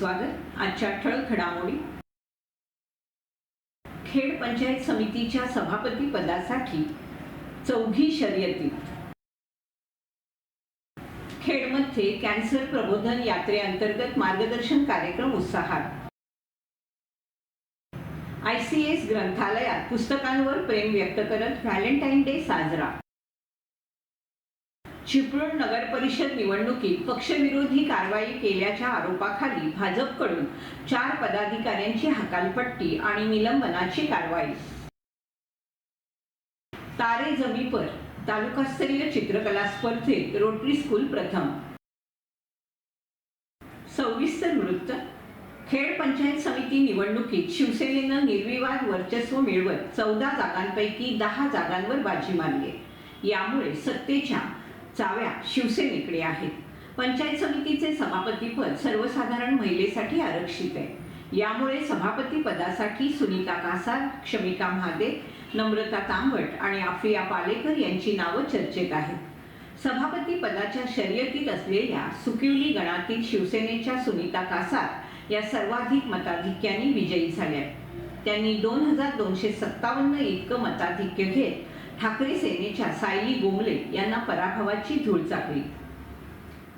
स्वागत। आजच्या ठळक घडामोडी। खेड पंचायत समितीच्या सभापती पदासाठी 4 शर्यती। खेडमध्ये कॅन्सर प्रबोधन यात्रेअंतर्गत मार्गदर्शन कार्यक्रम उत्साहात। ICS ग्रंथालयात पुस्तकांवर प्रेम व्यक्त करत व्हॅलेंटाईन डे साजरा। चिपळूण नगर परिषद निवडणुकीत पक्षविरोधी कारवाई केल्याच्या आरोपाखाली भाजपकडून 4 पदाधिकाऱ्यांची हकालपट्टी आणि निलंबनाची कारवाई। तारे जमी पर तालुकास्तरीय चित्रकला स्पर्धेत रोटरी स्कूल प्रथम। सविस्तर वृत्त। खेड पंचायत समिती निवडणुकीत शिवसेनेनं निर्विवाद वर्चस्व मिळवत 14 जागांपैकी 10 जागांवर बाजी मारली आहे। यामुळे सत्तेच्या चाव्या शिवसेनेकडे आहेत। पंचायत समितीचे सभापतीपद सर्वसाधारण महिलेसाठी आरक्षित आहे। यामुळे सभापती पदासाठी सुनीता कासार, क्षमिका महादे, नम्रता तांबट आणि आफिया पालेकर यांची नावं चर्चेत आहेत। सभापती पदाच्या शर्यतीत असलेल्या सुकिवली गणातील शिवसेनेच्या सुनीता कासार या सर्वाधिक मताधिक्याने विजयी झाल्या। त्यांनी 2257 इतकं मताधिक्य घेत ठाकरे सेनेच्या सायली गोमले यांना पराभवाची धूळ चाकली।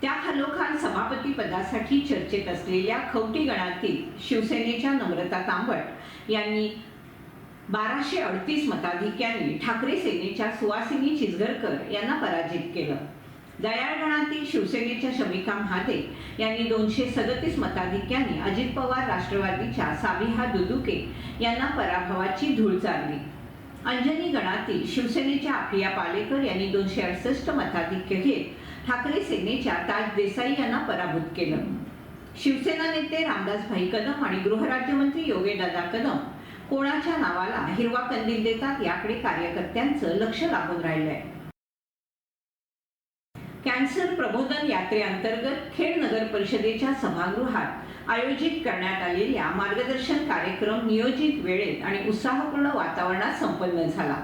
त्याखालोखाल सभापती पदासाठी चर्चेत असलेल्या खवटी गणातील शिवसेनेच्या नम्रता तांबट यांनी 1238 मताधिक्यांनी ठाकरे सेनेच्या सुवासिनी चिचघरकर यांना पराजित केलं। दयाळ गणातील शिवसेनेच्या शमिका महादे यांनी 237 मताधिक्यांनी अजित पवार राष्ट्रवादीच्या साबिहा दुदुके यांना पराभवाची धूळ चारली। अंजनी गणातील शिवसेनेच्या आफिया पालेकर यांनी 268 मताधिक्य घेत ठाकरे सेनेच्या ताज देसाई यांना पराभूत केलं। शिवसेना नेते रामदास भाई कदम आणि गृहराज्यमंत्री योगेशदादा कदम कोणाच्या नावाला हिरवा कंदील देतात याकडे कार्यकर्त्यांचं लक्ष लागून राहिलंय। कॅन्सर प्रबोधन यात्रेअंतर्गत खेड नगर परिषदेच्या सभागृहात आयोजित करण्यात आलेल्या मार्गदर्शन कार्यक्रम नियोजित वेळेत आणि उत्साहपूर्ण वातावरणात संपन्न झाला।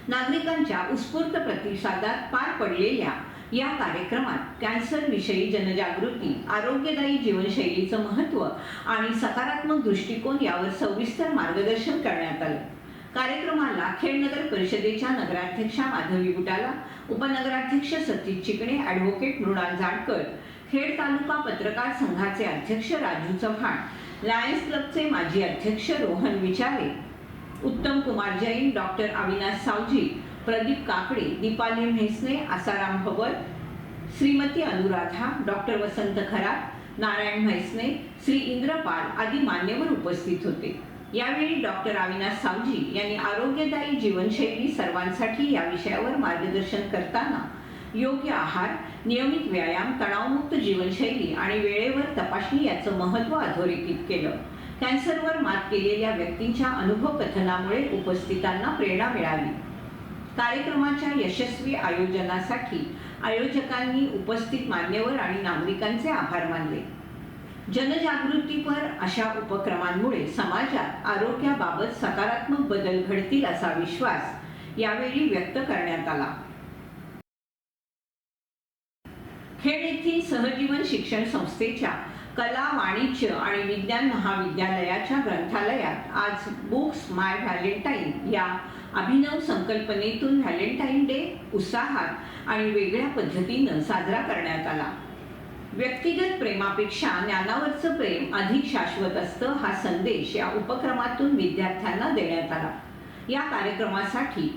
नागरिकांच्या उत्स्फूर्त प्रतिसादात पार पडलेल्या या कार्यक्रमात कॅन्सर विषयी जनजागृती, आरोग्यदायी जीवनशैलीचं महत्त्व आणि सकारात्मक दृष्टिकोन यावर सविस्तर मार्गदर्शन करण्यात आलं। कार्यक्रमाला खेड नगर परिषदेच्या नगराध्यक्षा माधवी बुटाला, उपनगराध्यक्ष सतीश चिकणे, ॲडव्होकेट मृणाल जाडकर, खेड तालुका पत्रकार संघाचे अध्यक्ष राजू चव्हाण, लायन्स क्लबचे माजी अध्यक्ष रोहन विचारे, उत्तम कुमार जैन, डॉक्टर अविनाश सावजी, प्रदीप काकडे, दीपाली म्हैसने, आसाराम भवर, श्रीमती अनुराधा, डॉक्टर वसंत खरात, नारायण म्हैसने, श्री इंद्रपाल आदी मान्यवर उपस्थित होते। यावेळी डॉक्टर अविनाश सावजी यांनी आरोग्यदायी जीवनशैली सर्वांसाठी या विषयावर मार्गदर्शन करताना योग्य आहार, नियमित व्यायाम, तणावमुक्त जीवनशैली आणि वेळेवर तपासणी याचं महत्त्व अधोरेखित केलं। कॅन्सरवर मात केलेल्या व्यक्तींच्या अनुभव कथनामुळे उपस्थितांना प्रेरणा मिळाली। कार्यक्रमाच्या यशस्वी आयोजनासाठी आयोजकांनी उपस्थित मान्यवर आणि नागरिकांचे आभार मानले। जनजागृतीपर अशा उपक्रमांमुळे समाजात आरोग्याबाबत सकारात्मक बदल घडतील असा विश्वास यावेळी व्यक्त करण्यात आला। खेड येथील सहजीवन शिक्षण संस्थेच्या कला, वाणिज्य आणि विज्ञान महाविद्यालयाच्या ग्रंथालयात आज बुक्स माय व्हॅलेंटाईन या अभिनव संकल्पनेतून व्हॅलेंटाईन डे उत्साहात आणि वेगळ्या पद्धतीनं साजरा करण्यात आला। व्यक्तिगत प्रेमापेक्षा ज्ञानावरचं प्रेम अधिक शाश्वत असतं हा संदेश या उपक्रमातून विद्यार्थ्यांना देण्यात आला। या कार्यक्रमासाठी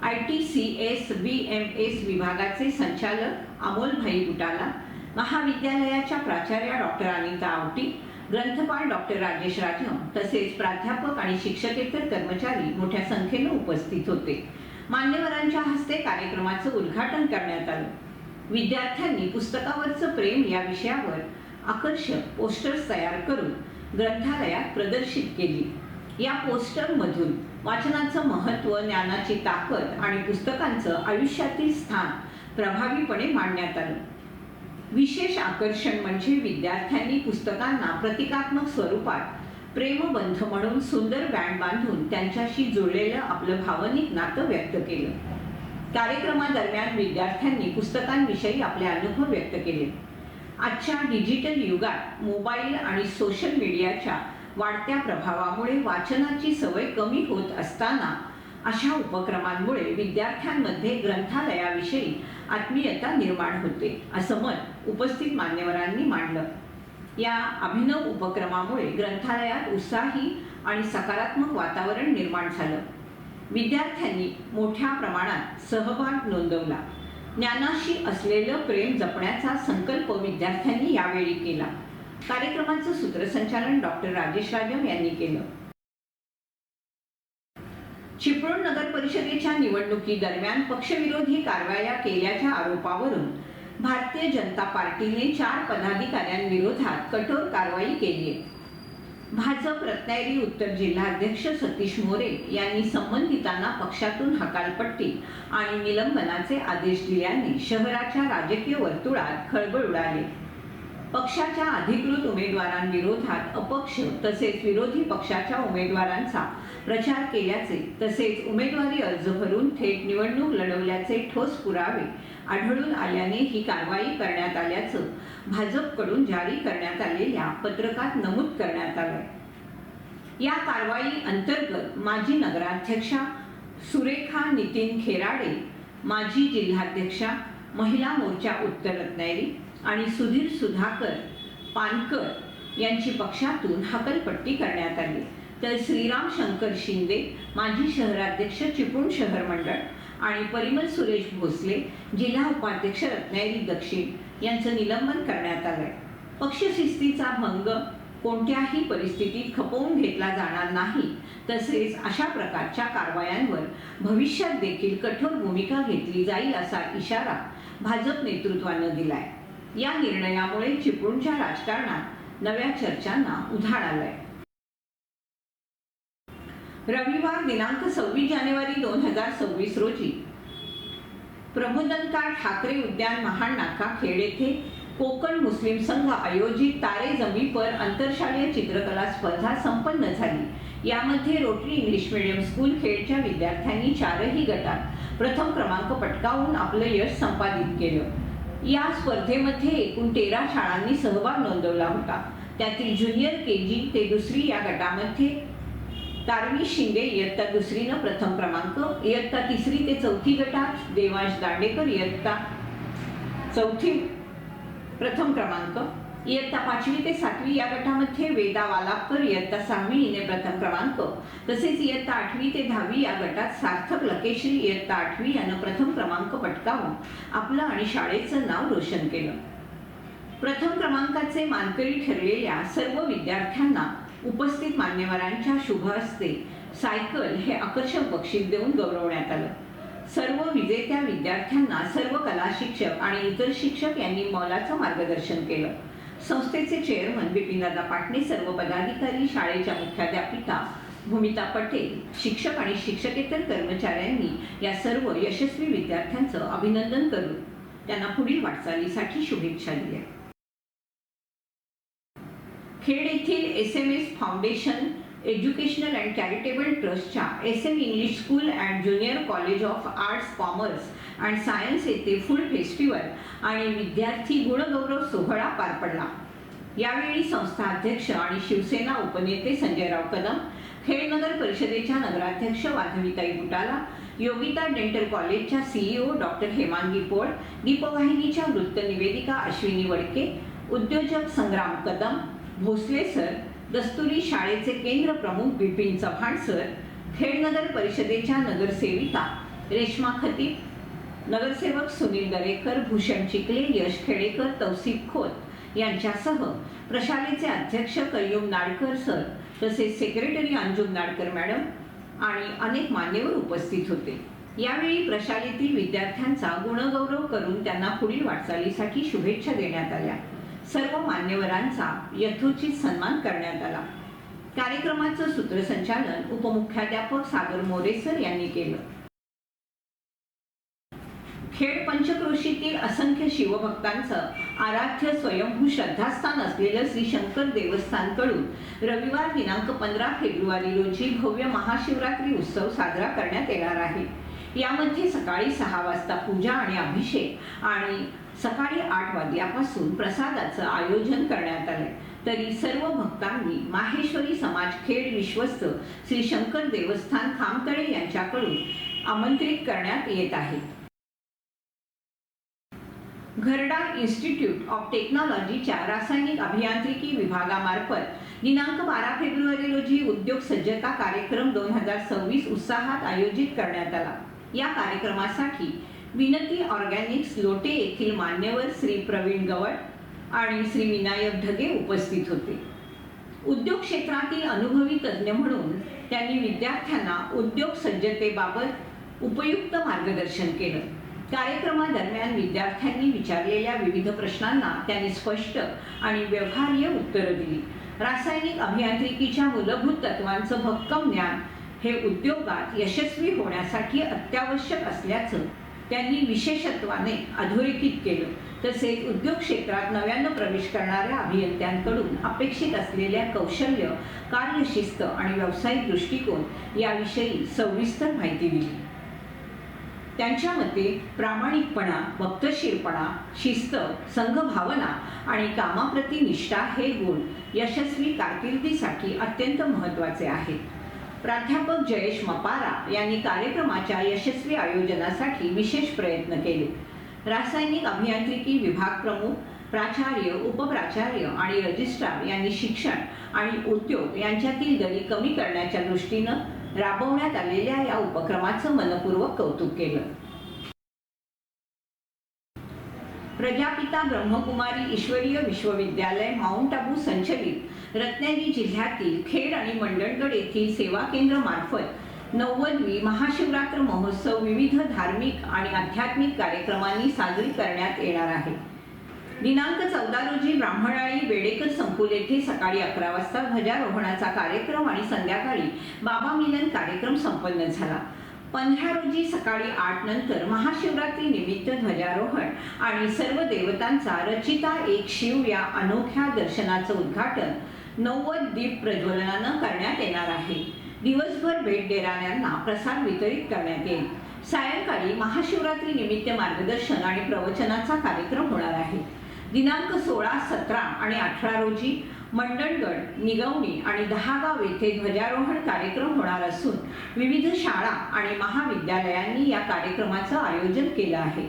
ITCS BMS विभागाचे संचालक अमोल भाई बुटाला, महाविद्यालयाच्या प्राचार्या डॉक्टर अनिता आवटी, ग्रंथपाल डॉक्टर राजेश राजम तसेच प्राध्यापक आणि शिक्षकेतर कर्मचारी मोठ्या संख्येने उपस्थित होते। मान्यवरांच्या हस्ते कार्यक्रमाचं उद्घाटन करण्यात आलं। विद्यार्थ्यांनी पुस्तकावरचं प्रेम या विषयावर आकर्षक पोस्टर्स तयार करून ग्रंथालयात प्रदर्शित केली। या पोस्टरमधून वाचनाचं महत्त्व, ज्ञानाची ताकद आणि पुस्तकांचं आयुष्यातील स्थान प्रभावीपणे मांडण्यात आलं। विशेष आकर्षण म्हणजे विद्यार्थ्यांनी पुस्तकांना प्रतिकात्मक स्वरूपात प्रेमबंध म्हणून सुंदर बँड बांधून त्यांच्याशी जोडलेलं आपलं भावनिक नातं व्यक्त केलं। कार्यक्रमादरम्यान विद्यार्थ्यांनी पुस्तकांविषयी आपले अनुभव व्यक्त केले। आजच्या डिजिटल युगात मोबाईल आणि सोशल मीडियाच्या वाढत्या प्रभावामुळे वाचनाची सवय कमी होत असताना अशा उपक्रमांमुळे विद्यार्थ्यांमध्ये ग्रंथालयाविषयी आत्मीयता निर्माण होते, असं मत उपस्थित मान्यवरांनी मांडलं. या अभिनव उपक्रमामुळे ग्रंथालयात उत्साही आणि सकारात्मक वातावरण निर्माण झालं. विद्यार्थ्यांनी मोठ्या प्रमाणात सहभाग नोंदवला. ज्ञानाशी असलेलं प्रेम जपण्याचा संकल्प विद्यार्थ्यांनी यावेळी केला. कार्यक्रमाचं सूत्रसंचालन डॉक्टर राजेश राजम यांनी केलं. चिपळूण नगर परिषदेच्या निवडणुकीदरम्यान पक्षविरोधी कारवाया केल्याच्या आरोपावरून भारतीय जनता पार्टीने 4 पदाधिकाऱ्यांविरोधात कठोर कारवाई केली आहे. भाजप रत्नागिरी उत्तर जिल्हाध्यक्ष सतीश मोरे यांनी संबंधितांना पक्षातून हकालपट्टी आणि निलंबनाचे आदेश दिल्याने शहराच्या राजकीय वर्तुळात खळबळ उडाली. पक्षाच्या अधिकृत उमेदवारांविरोधात अपक्ष तसेच विरोधी पक्षाच्या उमेदवारांचा प्रचार केल्याचे तसेच उमेदवारी अर्ज भरून थेट निवडणूक लढवल्याचे ठोस पुरावे आढळून आल्याने ही कारवाई करण्यात आल्याचं भाजपकडून जारी करण्यात आलेल्या पत्रकात नमूद करण्यात आलं. या कारवाई अंतर्गत माजी नगराध्यक्षा सुरेखा नितीन खेराडे, माजी जिल्हाध्यक्षा महिला मोर्चा उत्तर रत्नागिरी आणि सुधीर सुधाकर पानकर यांची पक्षातून हकालपट्टी करण्यात आली. तर श्रीराम शंकर शिंदे, माजी शहराध्यक्ष चिपळूण शहर मंडळ आणि परिमल सुरेश भोसले, जिल्हा उपाध्यक्ष रत्नागिरी दक्षिण यांचं निलंबन करण्यात आलंय. पक्षशिस्तीचा भंग कोणत्याही परिस्थितीत खपवून घेतला जाणार नाही, तसेच अशा प्रकारच्या कारवायांवर भविष्यात देखील कठोर भूमिका घेतली जाईल असा इशारा भाजप नेतृत्वानं दिलाय. या निर्णयामुळे चिपळूणच्या राजकारणात नव्या चर्चांना उधाण आलंय. रविवार दिनांक 26 जानेवारी 2026 रोजी प्रबोधनकार ठाकरे उद्यान महाड नाका खेड येथे कोकण मुस्लिम संघ आयोजित तारे जमी पर आंतरशालेय चित्रकला स्पर्धा संपन्न झाली. यामध्ये रोटरी इंग्लिश मीडियम स्कूल खेडच्या विद्यार्थ्यांनी 4ही गटात प्रथम क्रमांक पटकावून आपलं यश संपादित केलं. या स्पर्धेमध्ये एकूण 13 शाळांनी सहभाग नोंदवला होता. त्यातील ज्युनियर KG ते 2री या गटामध्ये तारवी शिंदे इयत्ता 2रीनं प्रथम क्रमांक, इयत्ता 3री ते 4थी गटात देवांश दांडेकर इयत्ता 4थी प्रथम क्रमांक, इयत्ता 5वी ते 7वी या गटामध्ये वेदा वालापकर इयत्ता 6वी हिने प्रथम क्रमांक, तसेच इयत्ता 8वी ते 10वी या गटात सार्थक लकेश्री इयत्ता 8वी यानं प्रथम क्रमांक पटकावून आपलं आणि शाळेचं नाव रोशन केलं. प्रथम क्रमांकाचे मानकरी ठरलेल्या सर्व विद्यार्थ्यांना उपस्थित मान्यवरांच्या शुभ हस्ते सायकल हे आकर्षक बक्षीस देऊन गौरवण्यात आलं. सर्व विजेत्या विद्यार्थ्यांना सर्व कला शिक्षक आणि इतर शिक्षक यांनी मोलाचं मार्गदर्शन केलं. संस्थेचे चेअरमन बिपिनदादा पाटणे, सर्व पदाधिकारी, शाळेच्या मुख्याध्यापिका भूमिता पटेल, शिक्षक आणि शिक्षकेतर कर्मचाऱ्यांनी या सर्व यशस्वी विद्यार्थ्यांचं अभिनंदन करून त्यांना पुढील वाटचालीसाठी शुभेच्छा दिल्या. खेड येथील SMS foundation educational and charitable ट्रस्टच्या SM English school and junior college of arts, commerce and science येथे फूड फेस्टिवल आणि विद्यार्थी गुणगौरव सोहळा पार पडला. यावेळी संस्था अध्यक्ष आणि शिवसेना उपनेते संजयराव कदम, खेड नगर परिषदेच्या नगराध्यक्ष वाधवीताई बुटाला, योगिता डेंटल कॉलेजच्या CEO डॉक्टर हेमांगी पोळ, दीपवाहिनीच्या वृत्त निवेदिका अश्विनी वडके, उद्योजक संग्राम कदम, भोसले सर, दस्तुरी शाळेचे केंद्र प्रमुख बिपिन चव्हाण सर, खेड नगर परिषदेच्या नगरसेविका रेश्मा खतीब, नगरसेवक सुनील दरेकर, भूषण चिखले, यश खेडेकर, तौसिफ खोत यांच्यासह प्रशालेचे अध्यक्ष कय्यूम नाडकर सर, तसेच सेक्रेटरी अंजुम नाडकर मॅडम आणि अनेक मान्यवर उपस्थित होते. यावेळी प्रशालेतील विद्यार्थ्यांचा गुणगौरव करून त्यांना पुढील वाटचालीसाठी शुभेच्छा देण्यात आल्या. सर्व मान्यवरांचा यथोचित सन्मान करण्यात आला. कार्यक्रमाचं सूत्रसंचालन उपमुख्याध्यापक सागर मोरे सर यांनी केलं. खेड पंचक्रोशीतील असंख्य शिवभक्तांचं आराध्य स्वयंभू श्रद्धास्थान असलेलं श्री शंकर देवस्थानकडून रविवार दिनांक 15 फेब्रुवारी रोजी भव्य महाशिवरात्री उत्सव साजरा करण्यात येणार आहे. यामध्ये सकाळी 6 वाजता पूजा आणि अभिषेक आणि सकाळी 8 वाजल्यापासून प्रसादाचं आयोजन करण्यात आलंय। तरी सर्व भक्तांनी माहेश्वरी समाज खेड विश्वस्त श्री शंकर देवस्थान खामतळे यांच्याकडून आमंत्रित करण्यात येत आहे। घरडाळ इन्स्टिट्यूट ऑफ टेक्नॉलॉजीच्या रासायनिक अभियांत्रिकी विभागामार्फत दिनांक 12 फेब्रुवारी रोजी उद्योग सज्जता कार्यक्रम 2026 उत्साहात आयोजित करण्यात आला। या कार्यक्रमासाठी विनती ऑर्गॅनिक्स लोटे येथील मान्यवर श्री प्रवीण गवळ आणि श्री विनायक ढगे उपस्थित होते। उद्योग क्षेत्रातील अनुभवी तज्ज्ञ म्हणून त्यांनी विद्यार्थ्यांना उद्योग सज्जतेबाबत उपयुक्त मार्गदर्शन केलं। कार्यक्रमादरम्यान विद्यार्थ्यांनी विचारलेल्या विविध प्रश्नांना त्यांनी स्पष्ट आणि व्यवहार्य उत्तरं दिली। रासायनिक अभियांत्रिकीच्या मूलभूत तत्वांचं भक्कम ज्ञान हे उद्योगात यशस्वी होण्यासाठी अत्यावश्यक असल्याचं त्यांनी विशेषत्वाने अधोरेखित केलं। तसेच उद्योग क्षेत्रात नव्यानं प्रवेश करणाऱ्या अभियंत्यांकडून अपेक्षित असलेल्या कौशल्य, कार्यशिस्त आणि व्यावसायिक दृष्टिकोन याविषयी सविस्तर माहिती दिली। त्यांच्या मते प्रामाणिकपणा, वक्तशीरपणा, शिस्त, संघभावना आणि कामाप्रती निष्ठा हे गुण यशस्वी कारकिर्दीसाठी अत्यंत महत्त्वाचे आहेत। प्राध्यापक जयेश मपारा यांनी कार्यक्रमाच्या यशस्वी आयोजनासाठी विशेष प्रयत्न केले। रासायनिक अभियांत्रिकी विभाग प्रमुख, प्राचार्य, उपप्राचार्य आणि रजिस्ट्रार यांनी शिक्षण आणि उद्योग यांच्यातील दरी कमी करण्याच्या दृष्टीनं राबवण्यात आलेल्या या उपक्रमाचं मनपूर्वक कौतुक केलं। प्रजापिता ब्रह्मकुमारी ईश्वरीय विश्वविद्यालय माउंट आबू संचलित रत्नागिरी जिल्ह्यातील खेड आणि मंडणगड येथील सेवा केंद्र मार्फत 90वी महाशिवरात्र महोत्सव विविध धार्मिक आणि आध्यात्मिक कार्यक्रमांनी साजरी करण्यात येणार आहे। दिनांक 14 रोजी ब्राह्मणाळी बेडेकर संकुल येथे सकाळी 11 वाजता ध्वजारोहणाचा कार्यक्रम आणि संध्याकाळी बाबा मिलन कार्यक्रम संपन्न झाला। 15 रोजी सकाळी 8 नंतर महाशिवरात्री निमित्त ध्वजारोहण आणि सर्व देवतांचा रचिता एक शिव या अनोख्या दर्शनाचं उद्घाटन 90 दीप प्रज्वलनानं करण्यात येणार आहे। दिवसभर भेट देणाऱ्यांना प्रसाद वितरित करण्यात येईल। सायंकाळी महाशिवरात्री निमित्त मार्गदर्शन आणि प्रवचनाचा कार्यक्रम होणार आहे। दिनांक 16, 17 आणि 18 रोजी मंडणगड, निगवणी आणि दहागाव येथे ध्वजारोहण कार्यक्रम होणार असून विविध शाळा आणि महाविद्यालयांनी या कार्यक्रमाचं आयोजन केलं आहे।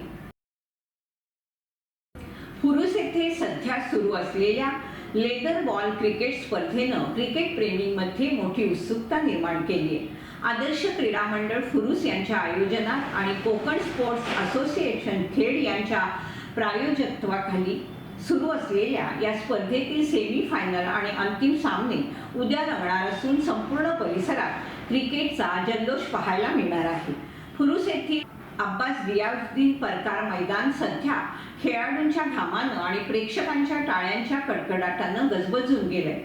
फुरुस येथे सध्या सुरू असलेल्या लेदर बॉल क्रिकेट स्पर्धेनं क्रिकेट प्रेमींमध्ये मोठी उत्सुकता निर्माण केली आहे। आदर्श क्रीडा मंडळ फुरुस यांच्या आयोजनात आणि कोकण स्पोर्ट्स असोसिएशन खेड यांच्या प्रायोजकत्वाखाली सुरू असलेल्या या स्पर्धेतील सेमी फायनल आणि अंतिम सामने उद्या रंगणार असून संपूर्ण परिसरात क्रिकेटचा जल्लोष पाहायला मिळणार आहे। फुरुस येथील अब्बास दियाउद्दीन परकार मैदान सध्या खेळाडूंच्या घामानं आणि प्रेक्षकांच्या टाळ्यांच्या कडकडाटानं गजबजून गेलंय।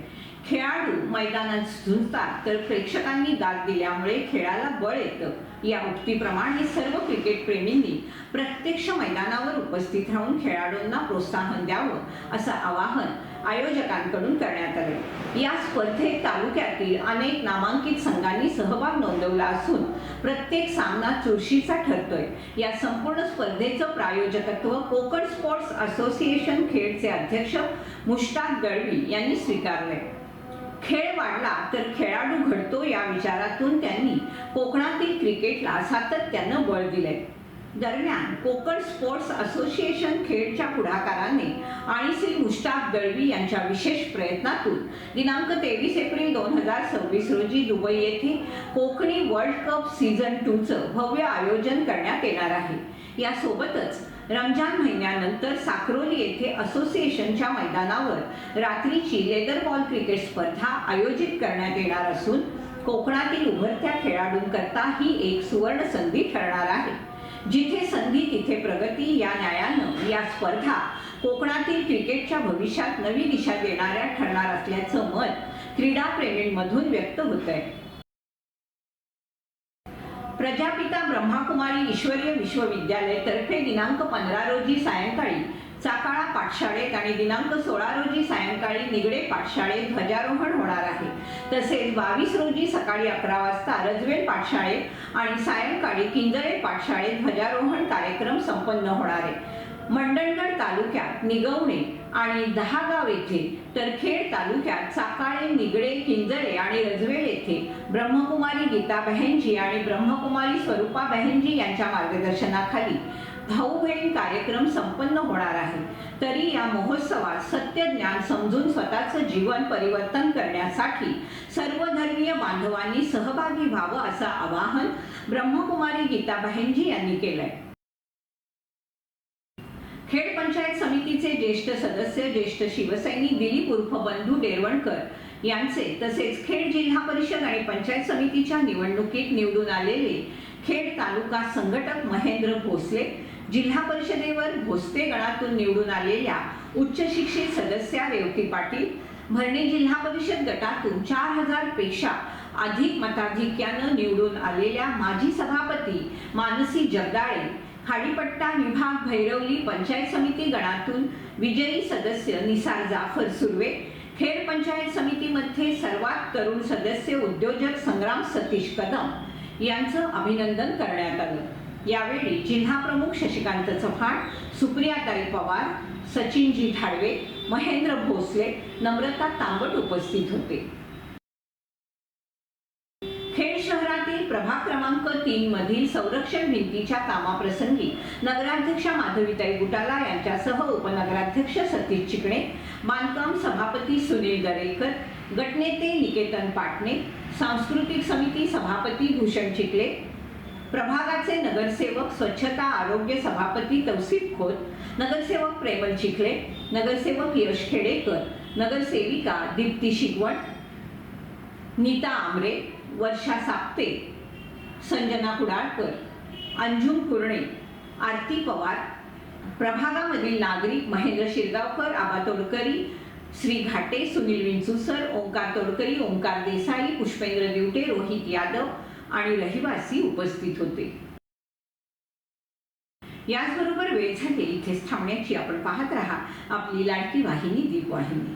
खेळाडू मैदानात झुंजतात तर प्रेक्षकांनी दाद दिल्यामुळे खेळाला बळ येतं। या उक्तीप्रमाणे सर्व क्रिकेट प्रेमींनी प्रत्यक्ष मैदानावर उपस्थित राहून खेळाडूंना प्रोत्साहन द्यावं असं आवाहन आयोजकांकडून करण्यात आले। या स्पर्धेत तालुक्यातील अनेक नामांकित संघांनी सहभाग नोंदवला असून प्रत्येक सामना चुरशीचा ठरतोय। या संपूर्ण स्पर्धेचं प्रायोजकत्व कोकण स्पोर्ट्स असोसिएशन खेडचे अध्यक्ष मुश्ताक दळवी यांनी स्वीकारले। खेळ वाढला तर खेळाडू घडतो या विचारातून त्यांनी कोकणातील क्रिकेटला सातत्यानं बळ दिले। दरम्यान कोकण स्पोर्ट्स असोसिएशन खेडच्या पुढाकाराने आणि श्री मुश्ताक दळवी यांच्या विशेष प्रयत्नातून दिनांक 23 एप्रिल 2026 रोजी दुबई येथे कोकणी वर्ल्ड कप सीझन 2चं भव्य आयोजन करण्यात येणार आहे। यासोबतच रमजान महिन्यानंतर साक्रोली येथे असोसिएशनच्या मैदानावर रात्रीची लेदर बॉल क्रिकेट स्पर्धा आयोजित करण्यात येणार असून कोकणातील उभरत्या खेळाडूंकरता ही एक सुवर्ण संधी ठरणार आहे। जिथे संधी तिथे प्रगती या न्यायानं या स्पर्धा कोकणातील क्रिकेटच्या भविष्यात नवी दिशा देणाऱ्या ठरणार असल्याचं मत क्रीडा प्रेमींमधून व्यक्त होतंय। प्रजापिता ब्रह्मकुमारी ईश्वरीय विश्वविद्यालय तर्फे दिनांक 15 रोजी सायंकाळी चाकाळा पाठशाळेत आणि दिनांक 16 रोजी सायंकाळी निगडे पाठशाळेत ध्वजारोहण होणार आहे। तसेच 22 रोजी सकाळी 11 वाजता रजवेल पाठशाळेत आणि सायंकाळी किंजळे पाठशाळेत ध्वजारोहण कार्यक्रम संपन्न होणार आहे। मंडणगड तालुक्यात निगवणे आणि दहागाव येथे, तर खेड तालुक्यात चाकाळे, निगडे, किंजळे आणि रजवेळ येथे ब्रह्मकुमारी गीताबहेनजी आणि ब्रह्मकुमारी स्वरूपाबहेनजी यांच्या मार्गदर्शनाखाली भाऊ बहीण कार्यक्रम संपन्न होणार आहे। तरी या महोत्सवात सत्य ज्ञान समजून स्वतःचं जीवन परिवर्तन करण्यासाठी सर्वधर्मीय बांधवांनी सहभागी व्हावं असं आवाहन ब्रह्मकुमारी गीताबहेनजी यांनी केलंय। खेड पंचायत समितीचे ज्येष्ठ सदस्य, ज्येष्ठ शिवसैनिक दिलीप उर्फ बंधू डेरवणकर यांचे, तसेच खेड जिल्हा परिषद आणि पंचायत समितीच्या निवडणुकीत निवडून आलेले खेड तालुका संघटक महेंद्र भोसले, जिल्हा परिषदेवर भोसले गणातून निवडून आलेल्या उच्च शिक्षित सदस्या रेवती पाटील, भरणे जिल्हा परिषद गटातून 4000 पेक्षा अधिक मताधिक्यानं निवडून आलेल्या माजी सभापती मानसी जगदाळे, खाडीपट्टा विभाग भैरवली पंचायत समिती गणातून विजयी सदस्य निसार जाफर सुर्वे, खेड पंचायत समितीमध्ये सर्वात तरुण सदस्य उद्योजक संग्राम सतीश कदम यांचं अभिनंदन करण्यात आलं। यावेळी जिल्हा प्रमुख शशिकांत चव्हाण, सुप्रियाताई पवार, सचिनजी ढाळवे, महेंद्र भोसले, नम्रता तांबट उपस्थित होते। खेड शहरातील प्रभाग क्रमांक 3 मधील संरक्षण भिंतीच्या कामाप्रसंगी नगराध्यक्षा माधवीताई गुटाला यांच्यासह उपनगराध्यक्ष सतीश चिकणे, बांधकाम सभापती सुनील दरेकर, गटनेते निकेतन पाटणे, सांस्कृतिक समिती सभापती भूषण चिखले, प्रभागाचे नगरसेवक स्वच्छता आरोग्य सभापती तौसिफ खोत, नगरसेवक प्रेमल चिखले, नगरसेवक यश खेडेकर, नगरसेविका दीप्ती शिगवण, नीता आमरे, वर्षा साप्ते, संजना कुडाळकर, अंजुम कुरणे, आरती पवार, प्रभागामधील नागरिक महेंद्र शिरगावकर, आबा तोडकरी, श्री घाटे, सुनील विंचुसर, ओंकार तोडकरी, ओंकार देसाई, पुष्पेंद्र दिवटे, रोहित यादव आणि रहिवासी उपस्थित होते। याचबरोबर वेळ झाली इथेच थांबण्याची। आपण पाहत रहा आपली लाडकी वाहिनी दीप वाहिनी।